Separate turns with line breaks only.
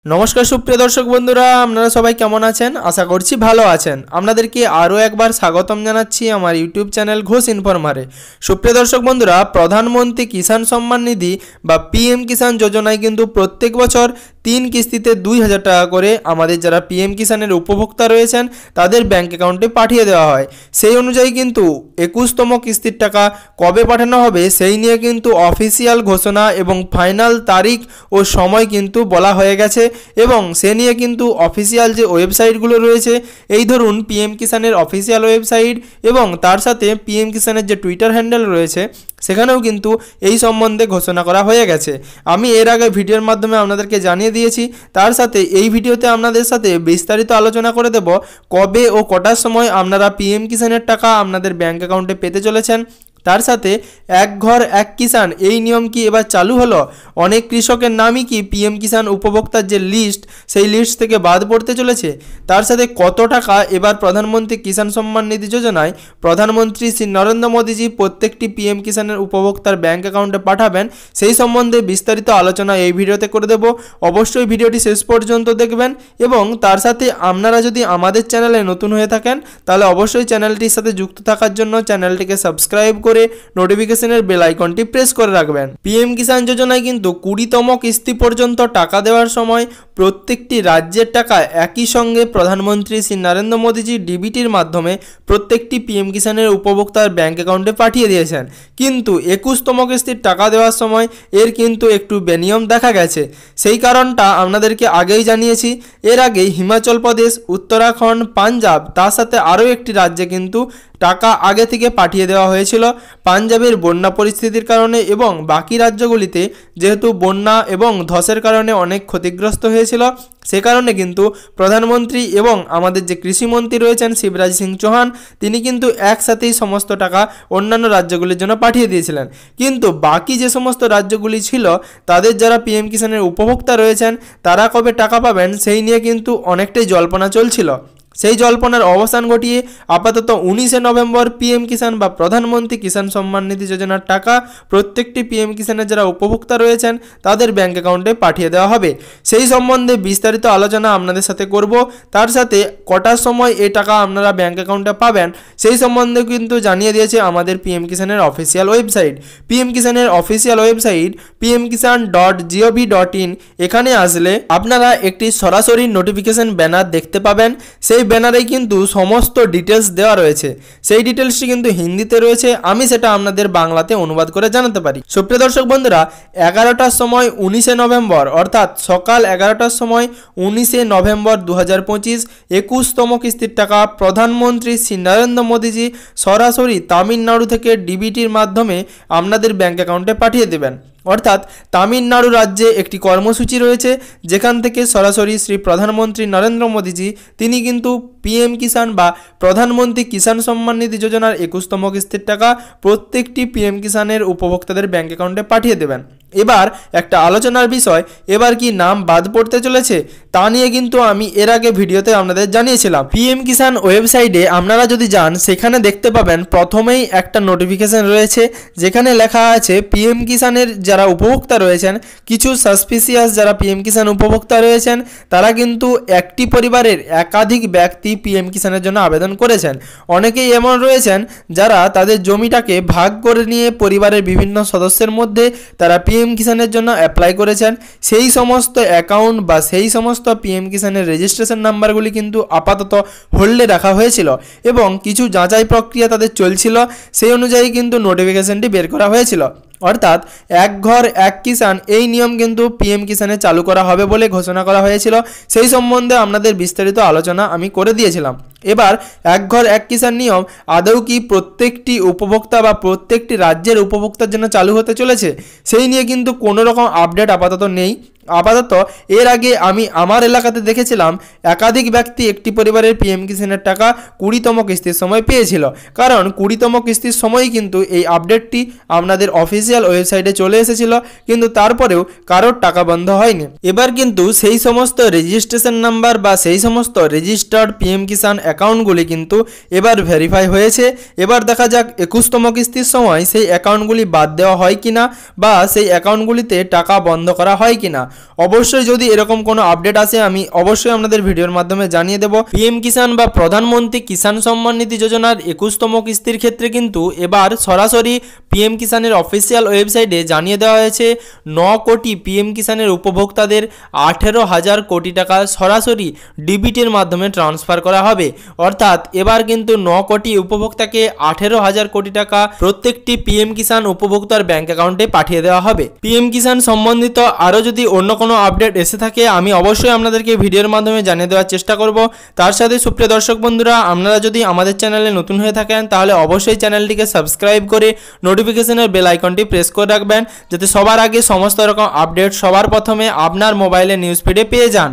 নমস্কার সুপ্রিয় দর্শক বন্ধুরা, আপনারা সবাই কেমন আছেন? আশা করছি ভালো আছেন। আপনাদেরকে আরও একবার স্বাগতম জানাচ্ছি আমার ইউটিউব চ্যানেল ঘোষ ইনফরমারে। সুপ্রিয় দর্শক বন্ধুরা, প্রধানমন্ত্রী কিষাণ সম্মান নিধি বা পিএম কিষাণ যোজনায় কিন্তু প্রত্যেক বছর 3 কিস্তিতে 2000 টাকা করে আমাদের যারা পিএম কিষাণের উপভোক্তা রয়েছেন তাদের ব্যাঙ্ক অ্যাকাউন্টে পাঠিয়ে দেওয়া হয়। সেই অনুযায়ী কিন্তু 21তম কিস্তির টাকা কবে পাঠানো হবে সেই নিয়ে কিন্তু অফিসিয়াল ঘোষণা এবং ফাইনাল তারিখ ও সময় কিন্তু বলা হয়ে গেছে এবং সে নিয়ে কিন্তু অফিসিয়াল যে ওয়েবসাইটগুলো রয়েছে, এই ধরুন পিএম কিষাণের অফিসিয়াল ওয়েবসাইট এবং তার সাথে পিএম কিষাণের যে টুইটার হ্যান্ডেল রয়েছে সেখানেও কিন্তু এই সম্বন্ধে ঘোষণা করা হয়ে গেছে। আমি এর আগে ভিডিওর মাধ্যমে আপনাদেরকে জানিয়ে দিয়েছি। তার সাথে এই ভিডিওতে আপনাদের সাথে বিস্তারিত আলোচনা করে দেব কবে ও কটার সময় আপনারা পিএম কিষাণের টাকা আপনাদের ব্যাঙ্ক অ্যাকাউন্টে পেতে চলেছেন। তার সাথে এক ঘর এক কিষাণ এই নিয়ম কি এবার চালু হলো? অনেক কৃষকের নামই কি পিএম কিষাণ উপভোক্তার যে লিস্ট সেই লিস্ট থেকে বাদ পড়তে চলেছে? তার সাথে কত টাকা এবার প্রধানমন্ত্রী কিষাণ সম্মান নিধি যোজনায় প্রধানমন্ত্রী শ্রী নরেন্দ্র মোদীজি প্রত্যেকটি পিএম কিষাণের উপভোক্তার ব্যাঙ্ক অ্যাকাউন্টে পাঠাবেন সেই সম্বন্ধে বিস্তারিত আলোচনা এই ভিডিওতে করে দেব। অবশ্যই ভিডিওটি শেষ পর্যন্ত দেখবেন এবং তার সাথে আপনারা যদি আমাদের চ্যানেলে নতুন হয়ে থাকেন তাহলে অবশ্যই চ্যানেলটির সাথে যুক্ত থাকার জন্য চ্যানেলটিকে সাবস্ক্রাইব করে নোটিফিকেশনের বেল আইকনটি প্রেস করে রাখবেন। পিএম কিষাণ যোজনায় কিন্তু 20তম কিস্তি পর্যন্ত টাকা দেওয়ার সময় প্রত্যেকটি রাজ্যের টাকা একই সঙ্গে প্রধানমন্ত্রী শ্রী নরেন্দ্র মোদীজি ডিবিটির মাধ্যমে প্রত্যেকটি পিএম কিষাণের উপভোক্তার ব্যাঙ্ক অ্যাকাউন্টে পাঠিয়ে দিয়েছেন। কিন্তু 21তম কিস্তির টাকা দেওয়ার সময় এর কিন্তু একটু বেনিয়ম দেখা গেছে। সেই কারণটা আপনাদেরকে আগেই জানিয়েছি। এর আগে হিমাচল প্রদেশ, উত্তরাখণ্ড, পাঞ্জাব তার সাথে আরও একটি রাজ্যে কিন্তু টাকা আগে থেকে পাঠিয়ে দেওয়া হয়েছিল পাঞ্জাবের বন্যা পরিস্থিতির কারণে এবং বাকি রাজ্যগুলিতে যেহেতু বন্যা এবং ধসের কারণে অনেক ক্ষতিগ্রস্ত হয়েছিল, সে কারণে কিন্তু প্রধানমন্ত্রী এবং আমাদের যে কৃষিমন্ত্রী রয়েছেন শিবরাজ সিং চৌহান তিনি কিন্তু একসাথেই সমস্ত টাকা অন্যান্য রাজ্যগুলির জন্য পাঠিয়ে দিয়েছিলেন। কিন্তু বাকি যে সমস্ত রাজ্যগুলি ছিল তাদের যারা পিএম কিষাণের উপভোক্তা রয়েছেন তারা কবে টাকা পাবেন সেই নিয়ে কিন্তু অনেকটাই জল্পনা চলছিল। সেই জল্পনার অবসান ঘটিয়ে আপাতত 19শে নভেম্বর পিএম কিষাণ বা প্রধানমন্ত্রী কিষাণ সম্মান নিধি যোজনার টাকা প্রত্যেকটি পিএম কিষাণের যারা উপভোক্তা রয়েছেন তাদের ব্যাঙ্ক অ্যাকাউন্টে পাঠিয়ে দেওয়া হবে। সেই সম্বন্ধে বিস্তারিত আলোচনা আপনাদের সাথে করব। তার সাথে কটার সময় এই টাকা আপনারা ব্যাঙ্ক অ্যাকাউন্টে পাবেন সেই সম্বন্ধে কিন্তু জানিয়ে দিয়েছে আমাদের পিএম কিষাণের অফিসিয়াল ওয়েবসাইট। পিএম কিষাণের অফিসিয়াল ওয়েবসাইট pmkisan.gov.in। এখানে আসলে আপনারা একটি সরাসরি নোটিফিকেশন ব্যানার দেখতে পাবেন। সেই ব্যানারেই কিন্তু সমস্ত ডিটেলস দেওয়া রয়েছে। সেই ডিটেলসটি কিন্তু হিন্দিতে রয়েছে, আমি সেটা আপনাদের বাংলাতে অনুবাদ করে জানাতে পারি। সুপ্রিয় দর্শক বন্ধুরা, 11টার সময় 19শে নভেম্বর অর্থাৎ সকাল 11টার সময় 19শে নভেম্বর 2025 21তম কিস্তির টাকা প্রধানমন্ত্রী শ্রী নরেন্দ্র মোদীজি সরাসরি তামিলনাড়ু থেকে ডিবিটির মাধ্যমে আপনাদের ব্যাঙ্ক অ্যাকাউন্টে পাঠিয়ে দেবেন। অর্থাৎ তামিলনাড়ু রাজ্যে একটি কর্মসূচি রয়েছে যেখান থেকে সরাসরি শ্রী প্রধানমন্ত্রী নরেন্দ্র মোদীজি তিনি কিন্তু পিএম কিষাণ বা প্রধানমন্ত্রী কিষাণ সম্মান নিধি যোজনার 21তম কিস্তির টাকা প্রত্যেকটি পিএম কিষাণের উপভোক্তাদের ব্যাঙ্ক অ্যাকাউন্টে পাঠিয়ে দেবেন। এবার একটা আলোচনার বিষয়, এবার কি নাম বাদ পড়তে চলেছে তা নিয়ে কিন্তু আমি এর আগে ভিডিওতে আপনাদের জানিয়েছিলাম। পিএম কিষাণ ওয়েবসাইটে আপনারা যদি যান সেখানে দেখতে পাবেন প্রথমেই একটা নোটিফিকেশন রয়েছে যেখানে লেখা আছে পিএম কিষাণের যারা উপভোক্তা রয়েছেন, কিছু সাসপিসিয়াস যারা পিএম কিষাণ উপভোক্তা রয়েছেন তারা কিন্তু একটি পরিবারের একাধিক ব্যক্তি পিএম কিষাণের জন্য আবেদন করেছেন। অনেকেই এমন রয়েছেন যারা তাদের জমিটাকে ভাগ করে নিয়ে পরিবারের বিভিন্ন সদস্যের মধ্যে তারা পিএম কিষাণের জন্য অ্যাপ্লাই করেছেন। সেই সমস্ত অ্যাকাউন্ট বা সেই সমস্ত পিএম কিষাণের রেজিস্ট্রেশন নাম্বারগুলি কিন্তু আপাতত হোল্ডে রাখা হয়েছিল এবং কিছু যাচাই প্রক্রিয়া তাদের চলছিল। সেই অনুযায়ী কিন্তু নোটিফিকেশনটি বের করা হয়েছিল। অর্থাৎ এক ঘর এক কিষাণ এই নিয়ম কিন্তু পিএম কিষাণে চালু করা হবে বলে ঘোষণা করা হয়েছিল। সেই সম্বন্ধে আপনাদের বিস্তারিত আলোচনা আমি করে দিয়েছিলাম। এবার এক ঘর এক কিষাণ নিয়ম আদৌ কি প্রত্যেকটি উপভোক্তা বা প্রত্যেকটি রাজ্যের উপভোক্তার জন্য চালু হতে চলেছে সেই নিয়ে কিন্তু কোনো রকম আপডেট আপাতত নেই। আপাতত এর আগে আমি আমার এলাকাতে দেখেছিলাম একাধিক ব্যক্তি একটি পরিবারের পিএম কিষাণের টাকা 20তম কিস্তির সময় পেয়েছিল, কারণ 20তম কিস্তির সময়ই কিন্তু এই আপডেটটি আপনাদের অফিসিয়াল ওয়েবসাইটে চলে এসেছিল, কিন্তু তারপরেও কারোর টাকা বন্ধ হয়নি। এবার কিন্তু সেই সমস্ত রেজিস্ট্রেশন নাম্বার বা সেই সমস্ত রেজিস্টার্ড পিএম কিষাণ অ্যাকাউন্টগুলি কিন্তু এবার ভেরিফাই হয়েছে। এবার দেখা যাক 21তম কিস্তির সময় সেই অ্যাকাউন্টগুলি বাদ দেওয়া হয় কিনা বা সেই অ্যাকাউন্টগুলিতে টাকা বন্ধ করা হয় কিনা। অবশ্যই যদি এরকম কোনো আপডেট আসে আমি অবশ্যই আপনাদের ভিডিওর মাধ্যমে জানিয়ে দেব। পিএম কিষাণ বা প্রধানমন্ত্রী কিষাণ সম্মান নিধি যোজনার 21তম কিস্তির ক্ষেত্রে কিন্তু এবার সরাসরি পিএম কিষাণের অফিসিয়াল ওয়েবসাইটে জানিয়ে দেওয়া হয়েছে 9 কোটি পিএম কিষাণের উপভোক্তাদের 18,000 কোটি টাকা সরাসরি ডিবিটির মাধ্যমে ট্রান্সফার করা হবে। অর্থাৎ এবার কিন্তু 9 কোটি উপভোক্তাকে 18,000 কোটি টাকা প্রত্যেকটি পিএম কিষাণ উপভোক্তার ব্যাংক অ্যাকাউন্টে পাঠিয়ে দেওয়া হবে। পিএম কিষাণ সম্বন্ধিত আরও যদি অন্য কোনো আপডেট এসে থাকে আমি অবশ্যই আপনাদেরকে ভিডিওর মাধ্যমে জানিয়ে দেওয়ার চেষ্টা করব। তার সাথে সুপ্রিয় দর্শক বন্ধুরা, আপনারা যদি আমাদের চ্যানেলে নতুন হয়ে থাকেন তাহলে অবশ্যই চ্যানেলটিকে সাবস্ক্রাইব করে নোটিফিকেশনের বেল আইকনটি প্রেস করে রাখবেন, যাতে সবার আগে সমস্ত রকম আপডেট সবার প্রথমে আপনার মোবাইলে নিউজ ফিডে পেয়ে যান।